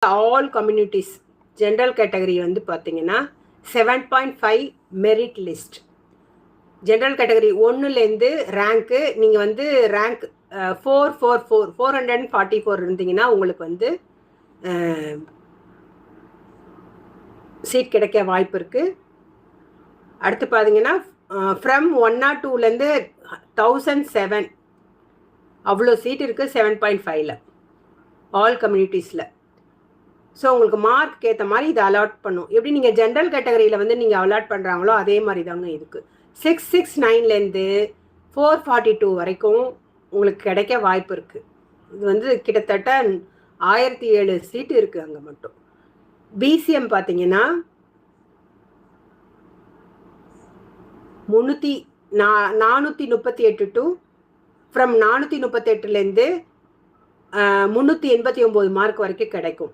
All communities general category வந்து பார்த்தீங்கன்னா 7.5 merit list. General category 1லேருந்து ரேங்க்கு நீங்கள் வந்து ரேங்க் 444 இருந்தீங்கன்னா உங்களுக்கு வந்து சீட் கிடைக்க வாய்ப்பு இருக்குது. அடுத்து பார்த்தீங்கன்னா ஃப்ரம் 102லேருந்து 1007 அவ்வளோ சீட் இருக்குது 7.5ல் ஆல் கம்யூனிட்டிஸில். ஸோ உங்களுக்கு மார்க் ஏற்ற மாதிரி இதை அலாட் பண்ணும். எப்படி நீங்கள் ஜென்ரல் கேட்டகரியில் வந்து நீங்கள் அலாட் பண்ணுறாங்களோ அதே மாதிரி தாங்க இருக்குது. 669லேருந்து 442 வரைக்கும் உங்களுக்கு கிடைக்க வாய்ப்பு இருக்குது. இது வந்து கிட்டத்தட்ட 1007 சீட்டு இருக்குது அங்கே மட்டும். பிசிஎம் பார்த்தீங்கன்னா 438 டு ஃப்ரம் 438லேருந்து 389 மார்க் வரைக்கும் கிடைக்கும்.